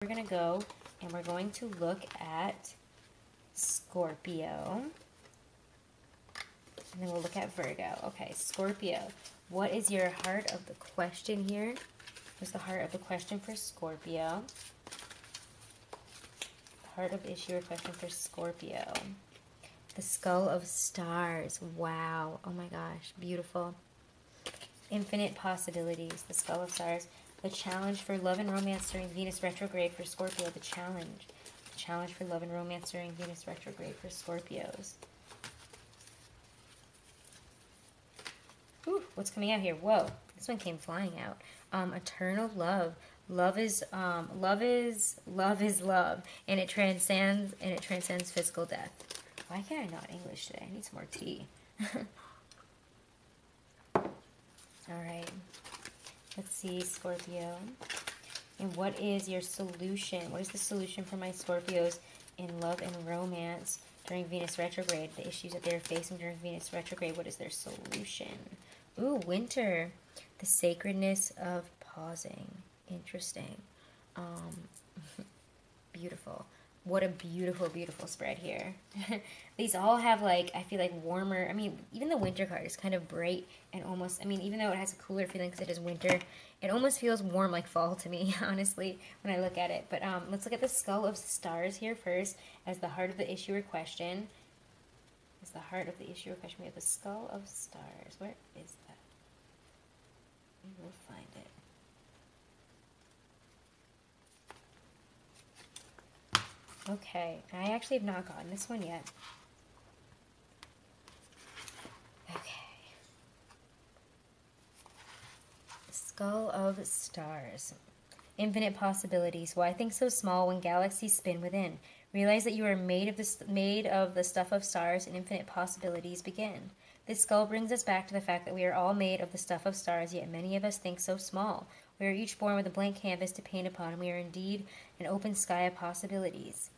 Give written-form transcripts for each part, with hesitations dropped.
We're going to go and we're going to look at Scorpio. And then we'll look at Virgo. Okay, Scorpio. What is your heart of the question here? What's the heart of the question for Scorpio? Heart of the issue or question for Scorpio. The Skull of Stars. Wow. Oh my gosh. Beautiful. Infinite possibilities. The Skull of Stars. The challenge for love and romance during Venus retrograde for Scorpio. The challenge. The challenge for love and romance during Venus retrograde for Scorpios. Ooh, what's coming out here? Whoa. This one came flying out. Eternal love. Love is love, and it transcends physical death. Why can't I not English today? I need some more tea. All right. Let's see, Scorpio. And what is your solution? What is the solution for my Scorpios in love and romance during Venus retrograde? The issues that they're facing during Venus retrograde. What is their solution? Ooh, winter. The sacredness of pausing. Interesting. Beautiful. What a beautiful, beautiful spread here. These all have, like, I feel like warmer. I mean, even the winter card is kind of bright and almost, I mean, even though it has a cooler feeling because it is winter, it almost feels warm like fall to me, honestly, when I look at it. But let's look at the Skull of Stars here first as the heart of the issue or question. As the heart of the issue or question, we have the Skull of Stars. Where is that? We will find it. Okay, I actually have not gotten this one yet. Okay. Skull of Stars. Infinite possibilities. Why think so small when galaxies spin within? Realize that you are made of the stuff of stars, and infinite possibilities begin. This skull brings us back to the fact that we are all made of the stuff of stars, yet many of us think so small. We are each born with a blank canvas to paint upon, and we are indeed an open sky of possibilities.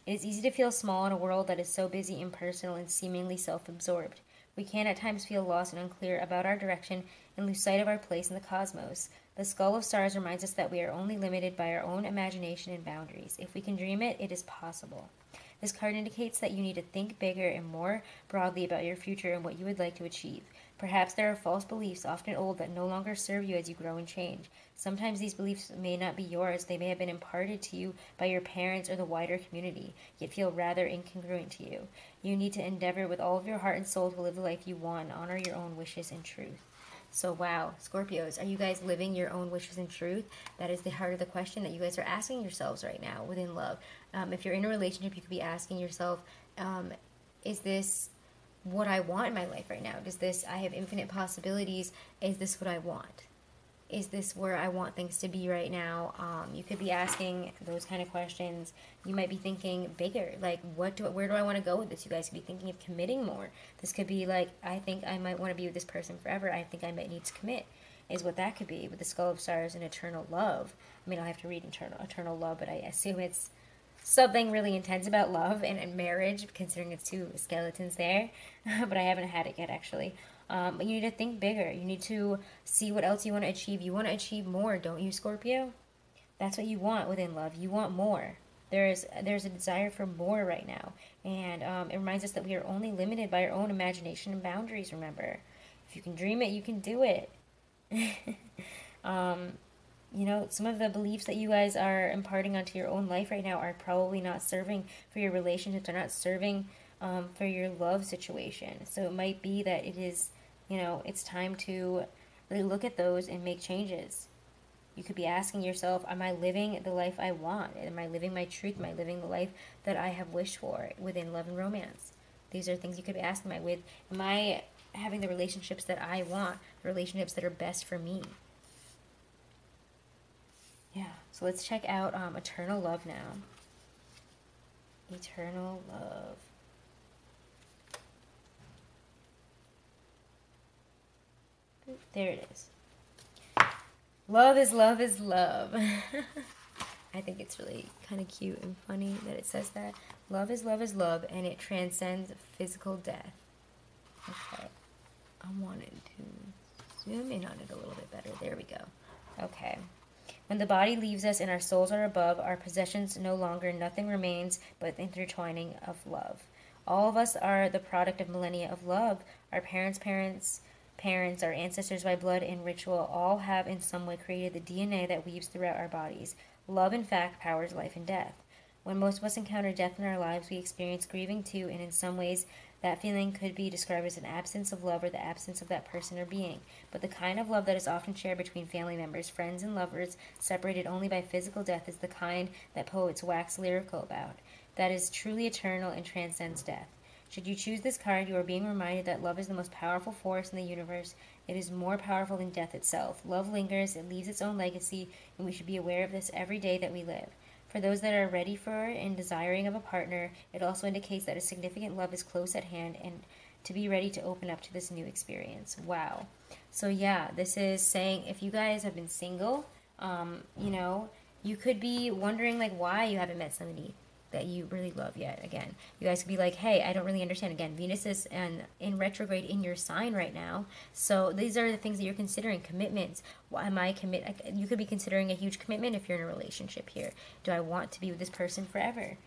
It is easy to feel small in a world that is so busy, impersonal, and seemingly self-absorbed. We can at times feel lost and unclear about our direction and lose sight of our place in the cosmos. The Skull of Stars reminds us that we are only limited by our own imagination and boundaries. If we can dream it, it is possible. This card indicates that you need to think bigger and more broadly about your future and what you would like to achieve. Perhaps there are false beliefs, often old, that no longer serve you as you grow and change. Sometimes these beliefs may not be yours. They may have been imparted to you by your parents or the wider community, yet feel rather incongruent to you. You need to endeavor with all of your heart and soul to live the life you want and honor your own wishes and truth. So wow, Scorpios, are you guys living your own wishes and truth? That is the heart of the question that you guys are asking yourselves right now within love. If you're in a relationship, you could be asking yourself, is this what I want in my life right now? I have infinite possibilities. Is this what I want? Is this where I want things to be right now? You could be asking those kind of questions. You might be thinking bigger, like where do I want to go with this? You guys could be thinking of committing more. This could be like, I think I might want to be with this person forever. I think I might need to commit, is what that could be with the Skull of Stars and eternal love. I mean, I'll have to read eternal love, but I assume it's something really intense about love and marriage, considering it's two skeletons there. But I haven't had it yet, actually. But you need to think bigger. You need to see what else you want to achieve. You want to achieve more, don't you, Scorpio? That's what you want within love. You want more. There's a desire for more right now. And it reminds us that we are only limited by our own imagination and boundaries, remember. If you can dream it, you can do it. You know, some of the beliefs that you guys are imparting onto your own life right now are probably not serving for your relationships. They're not serving for your love situation. So it might be that it is, you know, it's time to really look at those and make changes. You could be asking yourself, am I living the life I want? Am I living my truth? Am I living the life that I have wished for within love and romance? These are things you could be asking am I having the relationships that I want, the relationships that are best for me? Yeah, so let's check out Eternal Love now. Eternal Love. There it is. Love is love is love. I think it's really kind of cute and funny that it says that. Love is love is love, and it transcends physical death. Okay. I wanted to zoom in on it a little bit better. There we go. Okay. When the body leaves us and our souls are above, our possessions no longer, nothing remains but the intertwining of love. All of us are the product of millennia of love. Our parents, our ancestors by blood and ritual, all have in some way created the DNA that weaves throughout our bodies. Love, in fact, powers life and death. When most of us encounter death in our lives, we experience grieving too, and in some ways, that feeling could be described as an absence of love or the absence of that person or being. But the kind of love that is often shared between family members, friends, and lovers, separated only by physical death, is the kind that poets wax lyrical about. That is truly eternal and transcends death. Should you choose this card, you are being reminded that love is the most powerful force in the universe. It is more powerful than death itself. Love lingers, it leaves its own legacy, and we should be aware of this every day that we live. For those that are ready for and desiring of a partner, it also indicates that a significant love is close at hand and to be ready to open up to this new experience. Wow. So yeah, this is saying if you guys have been single, you could be wondering like why you haven't met somebody that you really love yet. Again, you guys could be like, hey, I don't really understand. Again, Venus is in retrograde in your sign right now, so these are the things that you're considering. Commitments. Why am I you could be considering a huge commitment if you're in a relationship here. Do I want to be with this person forever?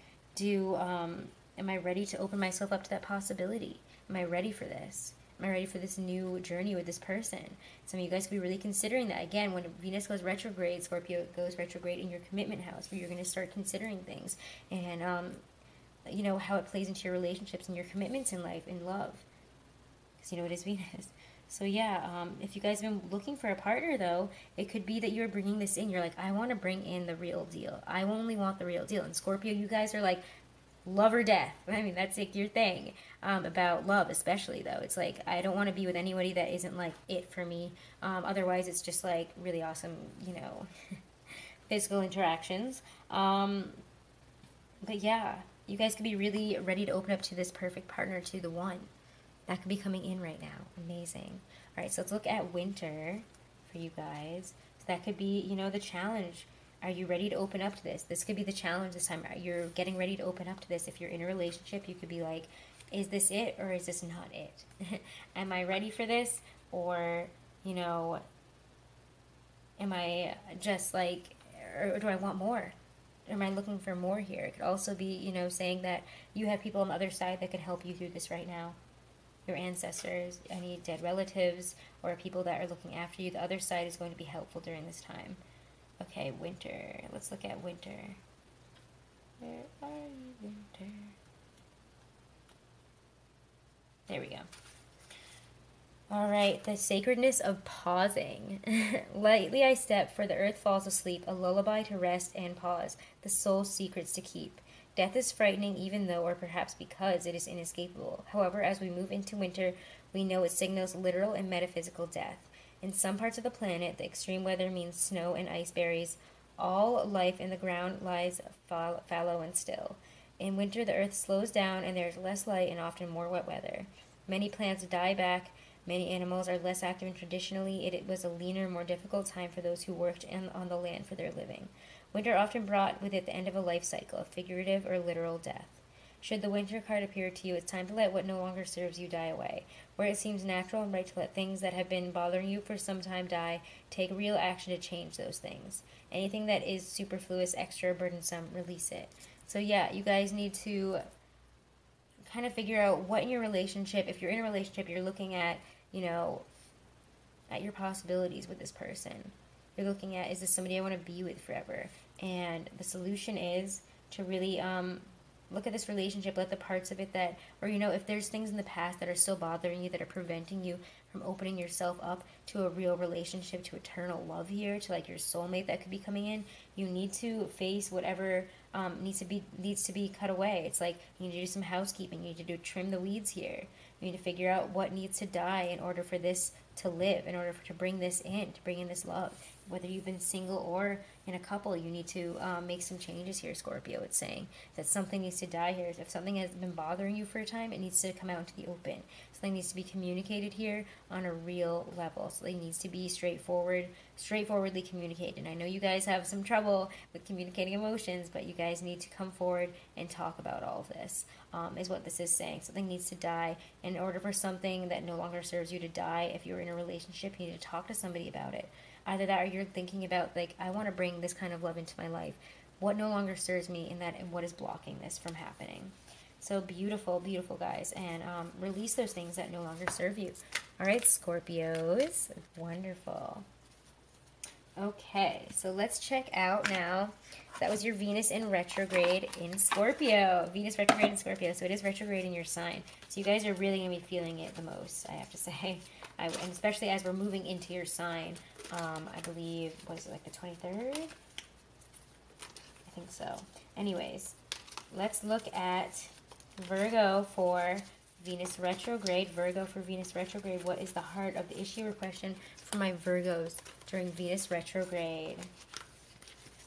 Am I ready to open myself up to that possibility? Am I ready for this? Am I ready for this new journey with this person? Some of you guys could be really considering that. Again, when Venus goes retrograde, Scorpio goes retrograde in your commitment house, where you're going to start considering things and, how it plays into your relationships and your commitments in life and love. Because, it is Venus. So, yeah, if you guys have been looking for a partner, though, it could be that you're bringing this in. You're like, I want to bring in the real deal. I only want the real deal. And Scorpio, you guys are like, love or death. I mean, that's like your thing. About love, especially though, it's like I don't want to be with anybody that isn't like it for me. Otherwise, it's just like really awesome, physical interactions. But yeah, you guys could be really ready to open up to this perfect partner, to the one that could be coming in right now. Amazing. All right, so let's look at winter for you guys. So that could be, the challenge. Are you ready to open up to this? This could be the challenge this time. You're getting ready to open up to this. If you're in a relationship, you could be like, is this it or is this not it? Am I ready for this? Or, am I just like, or do I want more? Am I looking for more here? It could also be, saying that you have people on the other side that could help you through this right now. Your ancestors, any dead relatives, or people that are looking after you. The other side is going to be helpful during this time. Okay, winter. Let's look at winter. Where are you, winter? There we go. All right, the sacredness of pausing. Lightly I step, for the earth falls asleep, a lullaby to rest and pause, the soul's secrets to keep. Death is frightening even though, or perhaps because, it is inescapable. However, as we move into winter, we know it signals literal and metaphysical death. In some parts of the planet, the extreme weather means snow and ice berries. All life in the ground lies fallow and still. In winter, the earth slows down and there is less light and often more wet weather. Many plants die back. Many animals are less active, and traditionally it was a leaner, more difficult time for those who worked on the land for their living. Winter often brought with it the end of a life cycle, a figurative or literal death. Should the winter card appear to you, it's time to let what no longer serves you die away. Where it seems natural and right to let things that have been bothering you for some time die, take real action to change those things. Anything that is superfluous, extra, or burdensome, release it. So yeah, you guys need to kind of figure out what in your relationship, if you're in a relationship, you're looking at, at your possibilities with this person. You're looking at, is this somebody I want to be with forever? And the solution is to really look at this relationship, let the parts of it that, or if there's things in the past that are still bothering you, that are preventing you from opening yourself up to a real relationship, to eternal love here, to like your soulmate that could be coming in, you need to face whatever needs to be cut away. It's like you need to do some housekeeping. You need to trim the weeds here. You need to figure out what needs to die in order for this to live, in order to bring this in, to bring in this love. Whether you've been single or in a couple, you need to make some changes here, Scorpio. It's saying that something needs to die here. If something has been bothering you for a time, it needs to come out into the open. Something needs to be communicated here on a real level. Something needs to be straightforwardly communicated. And I know you guys have some trouble with communicating emotions, but you guys need to come forward and talk about all of this, is what this is saying. Something needs to die. In order for something that no longer serves you to die, if you're in a relationship, you need to talk to somebody about it. Either that or you're thinking about, like, I want to bring this kind of love into my life. What no longer serves me in that, and what is blocking this from happening? So beautiful, beautiful, guys. And release those things that no longer serve you. All right, Scorpios. Wonderful. Okay, so let's check out now. That was your Venus in retrograde in Scorpio. Venus retrograde in Scorpio. So it is retrograde in your sign. So you guys are really going to be feeling it the most, I have to say. And especially as we're moving into your sign. I believe, was it like the 23rd? I think so. Anyways, let's look at Virgo for Venus retrograde. Virgo for Venus retrograde. What is the heart of the issue or question for my Virgos during Venus retrograde?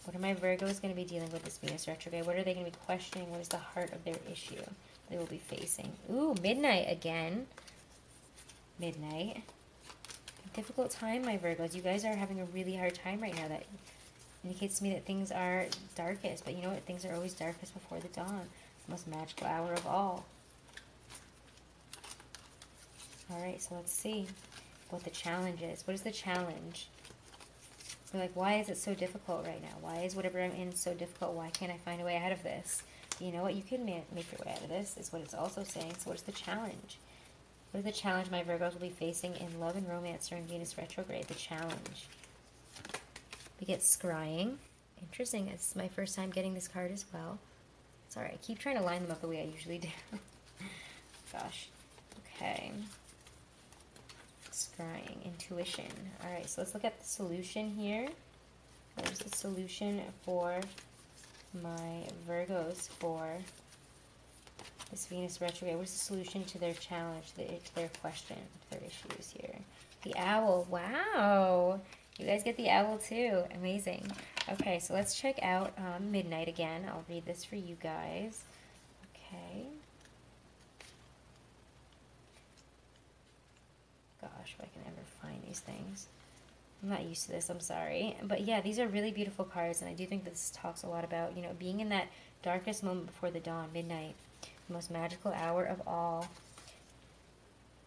What are my Virgos going to be dealing with this Venus retrograde? What are they going to be questioning? What is the heart of their issue they will be facing? Ooh, midnight again. Midnight. Difficult time, my Virgos. You guys are having a really hard time right now. That indicates to me that things are darkest. But you know what? Things are always darkest before the dawn. The most magical hour of all. Alright, so let's see what the challenge is. What is the challenge? We're like, why is it so difficult right now? Why is whatever I'm in so difficult? Why can't I find a way out of this? You know what? You can make your way out of this, is what it's also saying. So what's the challenge? What is the challenge my Virgos will be facing in love and romance during Venus retrograde? The challenge. We get scrying. Interesting. It's my first time getting this card as well. Sorry, I keep trying to line them up the way I usually do. Gosh. Okay. Scrying. Intuition. Alright, so let's look at the solution here. What is the solution for my Virgos for this Venus retrograde? What is the solution to their challenge, to their question, to their issues here? The owl. Wow. You guys get the owl too. Amazing. Okay, so let's check out Midnight again. I'll read this for you guys. Okay. Gosh, if I can ever find these things. I'm not used to this, I'm sorry. But yeah, these are really beautiful cards, and I do think this talks a lot about, you know, being in that darkest moment before the dawn, midnight, the most magical hour of all.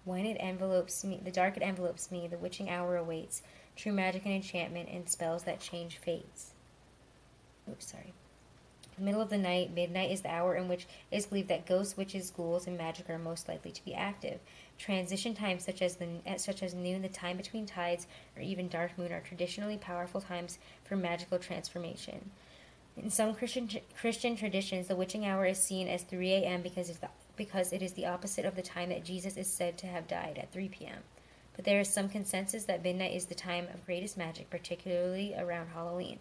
When it envelopes me, the dark it envelopes me, the witching hour awaits, true magic and enchantment, and spells that change fates. Oops, sorry. The middle of the night, midnight, is the hour in which it is believed that ghosts, witches, ghouls, and magic are most likely to be active. Transition times such as noon, the time between tides, or even dark moon are traditionally powerful times for magical transformation. In some Christian traditions, the witching hour is seen as 3 a.m. because it is the opposite of the time that Jesus is said to have died, at 3 p.m. But there is some consensus that midnight is the time of greatest magic, particularly around Halloween.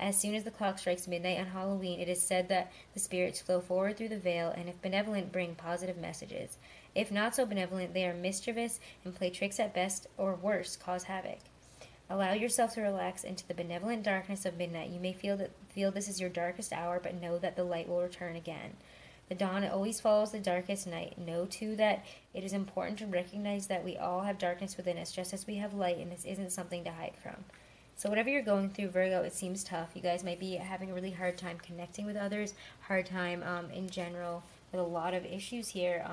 As soon as the clock strikes midnight on Halloween, it is said that the spirits flow forward through the veil, and if benevolent, bring positive messages. If not so benevolent, they are mischievous and play tricks at best, or worse, cause havoc. Allow yourself to relax into the benevolent darkness of midnight. You may feel this is your darkest hour, but know that the light will return again. The dawn always follows the darkest night. Know, too, that it is important to recognize that we all have darkness within us, just as we have light, and this isn't something to hide from. So whatever you're going through, Virgo, it seems tough. You guys might be having a really hard time connecting with others, hard time in general, with a lot of issues here.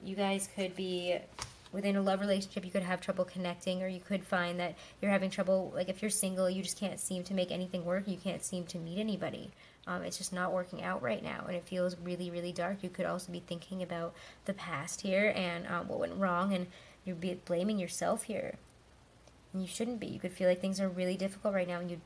You guys could be within a love relationship, you could have trouble connecting, or you could find that you're having trouble, like if you're single, you just can't seem to make anything work. You can't seem to meet anybody. It's just not working out right now, and it feels really, really dark. You could also be thinking about the past here and what went wrong, and you'd be blaming yourself here. And you shouldn't be. You could feel like things are really difficult right now and you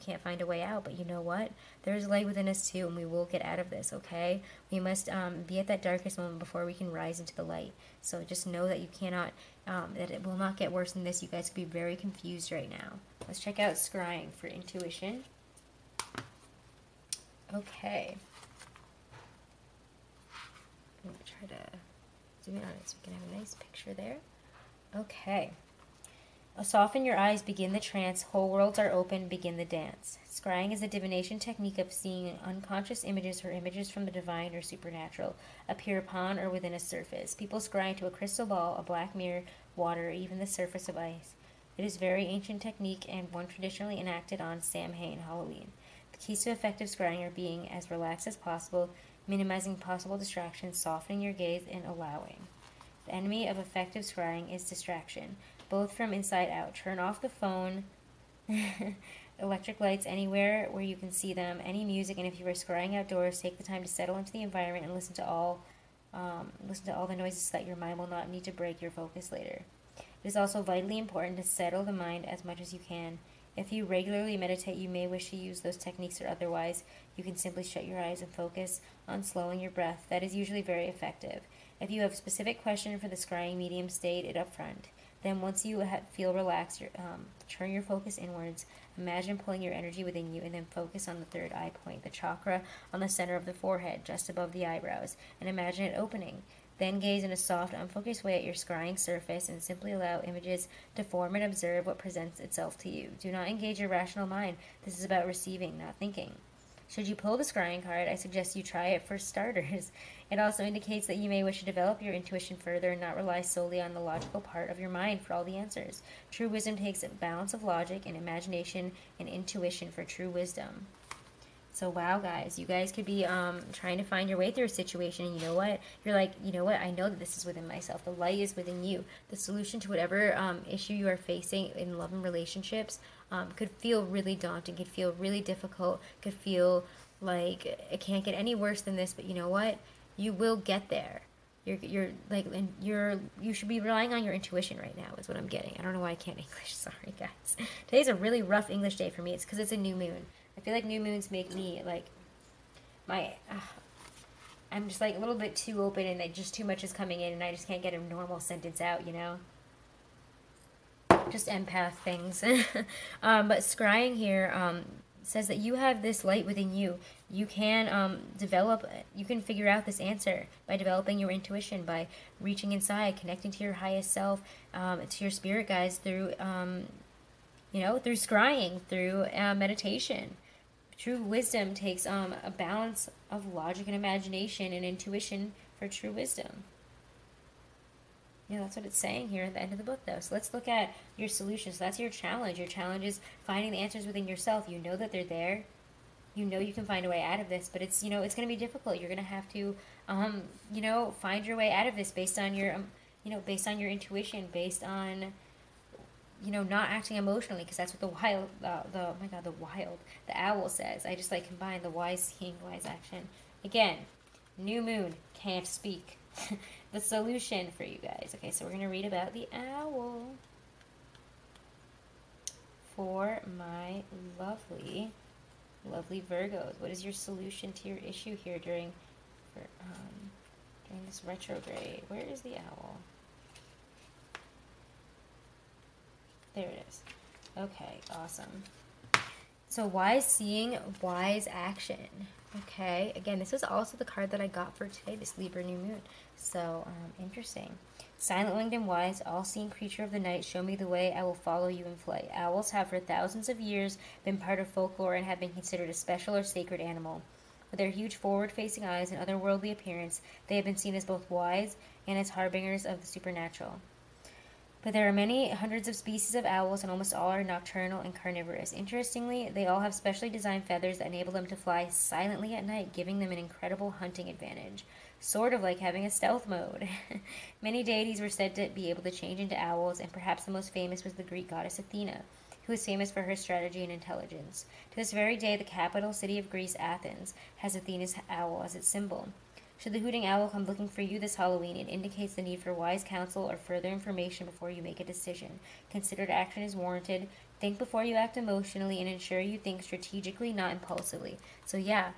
can't find a way out. But you know what? There's light within us too, and we will get out of this, okay? We must be at that darkest moment before we can rise into the light. So just know that you cannot, that it will not get worse than this. You guys could be very confused right now. Let's check out scrying for intuition. Okay. I'm going to try to zoom in on it so we can have a nice picture there. Okay. Soften your eyes, begin the trance, whole worlds are open, begin the dance. Scrying is a divination technique of seeing unconscious images or images from the divine or supernatural appear upon or within a surface. People scry into a crystal ball, a black mirror, water, or even the surface of ice. It is a very ancient technique and one traditionally enacted on Samhain, Halloween. The keys to effective scrying are being as relaxed as possible, minimizing possible distractions, softening your gaze, and allowing. The enemy of effective scrying is distraction, both from inside out. Turn off the phone, Electric lights anywhere where you can see them, any music, and if you are scrying outdoors, take the time to settle into the environment and listen to all the noises so that your mind will not need to break your focus later. It is also vitally important to settle the mind as much as you can. If you regularly meditate, you may wish to use those techniques, or otherwise, you can simply shut your eyes and focus on slowing your breath. That is usually very effective. If you have a specific question for the scrying medium, state it up front. Then once you feel relaxed, turn your focus inwards. Imagine pulling your energy within you, and then focus on the third eye point, the chakra on the center of the forehead, just above the eyebrows, and imagine it opening. Then gaze in a soft, unfocused way at your scrying surface and simply allow images to form and observe what presents itself to you. Do not engage your rational mind. This is about receiving, not thinking. Should you pull the scrying card, I suggest you try it for starters. It also indicates that you may wish to develop your intuition further and not rely solely on the logical part of your mind for all the answers. True wisdom takes a balance of logic and imagination and intuition for true wisdom. So wow, guys, you guys could be trying to find your way through a situation, and you know what? You're like, you know what? I know that this is within myself. The light is within you. The solution to whatever issue you are facing in love and relationships could feel really daunting, could feel really difficult, could feel like it can't get any worse than this. But you know what? You will get there. You should be relying on your intuition right now, is what I'm getting. I don't know why I can't English. Sorry, guys. Today's a really rough English day for me. It's because it's a new moon. I feel like new moons make me, like, I'm just, like, a little bit too open, and like, just too much is coming in, and I just can't get a normal sentence out, you know? Just empath things. But scrying here says that you have this light within you. You can you can figure out this answer by developing your intuition, by reaching inside, connecting to your highest self, to your spirit guides through, through scrying, through meditation. True wisdom takes a balance of logic and imagination and intuition for true wisdom. Yeah, that's what it's saying here at the end of the book, though. So let's look at your solutions. So that's your challenge. Your challenge is finding the answers within yourself. You know that they're there. You know you can find a way out of this, but it's, it's going to be difficult. You're going to have to, find your way out of this based on your, based on your intuition, based on, not acting emotionally, because that's what the owl says. I just combine the wise seeing, wise action. Again, new moon, can't speak. The solution for you guys. Okay, so we're going to read about the owl for my lovely Virgos. What is your solution to your issue here during this retrograde? Where is the owl? There it is. Okay, awesome. So wise seeing, wise action. Okay, again, this is also the card that I got for today, this Libra new moon. So, interesting. Silent winged and wise, all-seeing creature of the night, show me the way, I will follow you in flight. Owls have for thousands of years been part of folklore and have been considered a special or sacred animal. With their huge forward-facing eyes and otherworldly appearance, they have been seen as both wise and as harbingers of the supernatural. But there are many hundreds of species of owls, and almost all are nocturnal and carnivorous. Interestingly, they all have specially designed feathers that enable them to fly silently at night, giving them an incredible hunting advantage. Sort of like having a stealth mode. Many deities were said to be able to change into owls, and perhaps the most famous was the Greek goddess Athena, who is famous for her strategy and intelligence. To this very day, the capital city of Greece, Athens, has Athena's owl as its symbol. Should the hooting owl come looking for you this Halloween, it indicates the need for wise counsel or further information before you make a decision. Considered action is warranted. Think before you act emotionally, and ensure you think strategically, not impulsively. So yeah,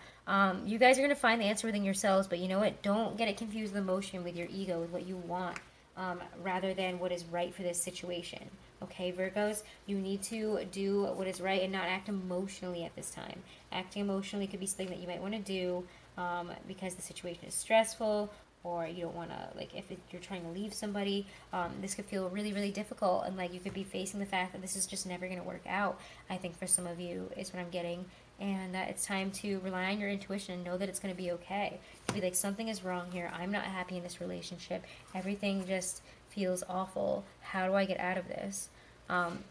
you guys are going to find the answer within yourselves, but you know what? Don't get it confused with emotion, with your ego, with what you want, rather than what is right for this situation. Okay, Virgos, you need to do what is right and not act emotionally at this time. Acting emotionally could be something that you might want to do because the situation is stressful, or you don't want to, if you're trying to leave somebody, this could feel really, really difficult, and you could be facing the fact that this is just never going to work out. I think for some of you is what I'm getting, and it's time to rely on your intuition and know that it's going to be okay. To be like, something is wrong here, I'm not happy in this relationship, everything just feels awful, how do I get out of this?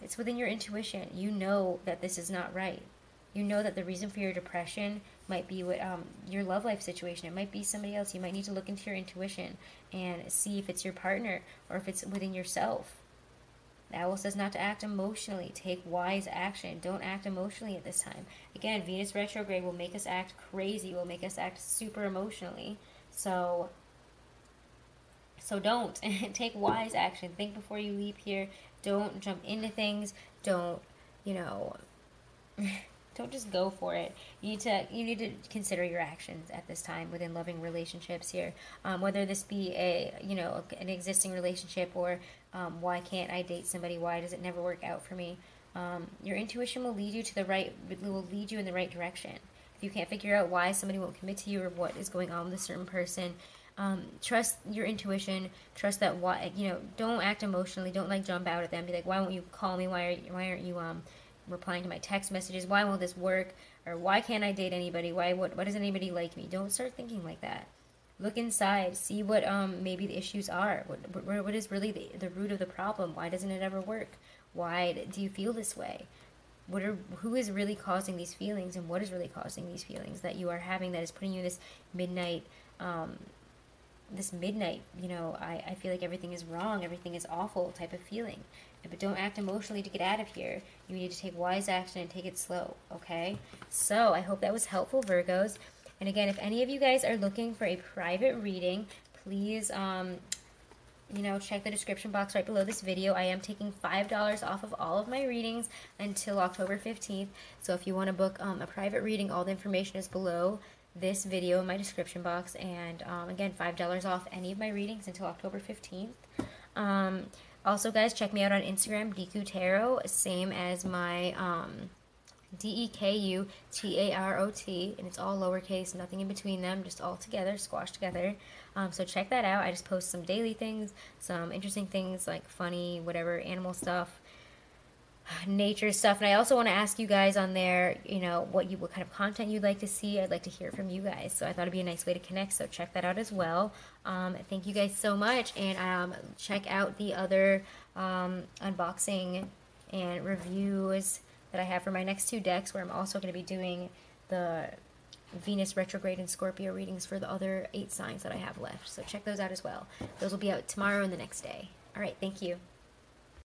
It's within your intuition. You know that this is not right. You know that the reason for your depression might be what your love life situation. It might be somebody else. You might need to look into your intuition and see if it's your partner or if it's within yourself. The owl says not to act emotionally. Take wise action. Don't act emotionally at this time. Again, Venus retrograde will make us act crazy, will make us act super emotionally. So don't. Take wise action. Think before you leap here. Don't jump into things. Don't, you know, don't just go for it. You need to consider your actions at this time within loving relationships here. Whether this be an existing relationship, or why can't I date somebody? Why does it never work out for me? Your intuition will lead you in the right direction. If you can't figure out why somebody won't commit to you, or what is going on with a certain person, trust your intuition. Trust that don't act emotionally. Don't like jump out at them. Be like, why won't you call me? Why aren't you replying to my text messages? Why won't this work? Or why can't I date anybody? Why doesn't anybody like me? Don't start thinking like that. Look inside. See what maybe the issues are. What is really the root of the problem? Why doesn't it ever work? Why do you feel this way? Who is really causing these feelings, and what is really causing these feelings that you are having that is putting you in this midnight, I feel like everything is wrong, everything is awful type of feeling. But don't act emotionally to get out of here. You need to take wise action and take it slow, okay? So I hope that was helpful, Virgos. And again, if any of you guys are looking for a private reading, please, check the description box right below this video. I am taking $5 off of all of my readings until October 15th. So if you want to book a private reading, all the information is below this video in my description box. And again, $5 off any of my readings until October 15th. Also, guys, check me out on Instagram, dekutarot, same as my dekutarot, and it's all lowercase, nothing in between them, just all together, squashed together. So check that out. I just post some daily things, some interesting things like funny, whatever, animal stuff, nature stuff. And I also want to ask you guys on there, what kind of content you'd like to see. I'd like to hear from you guys. So I thought it'd be a nice way to connect. So check that out as well. Thank you guys so much. And check out the other unboxing and reviews that I have for my next 2 decks, where I'm also going to be doing the Venus retrograde and Scorpio readings for the other 8 signs that I have left. So check those out as well. Those will be out tomorrow and the next day. All right, thank you.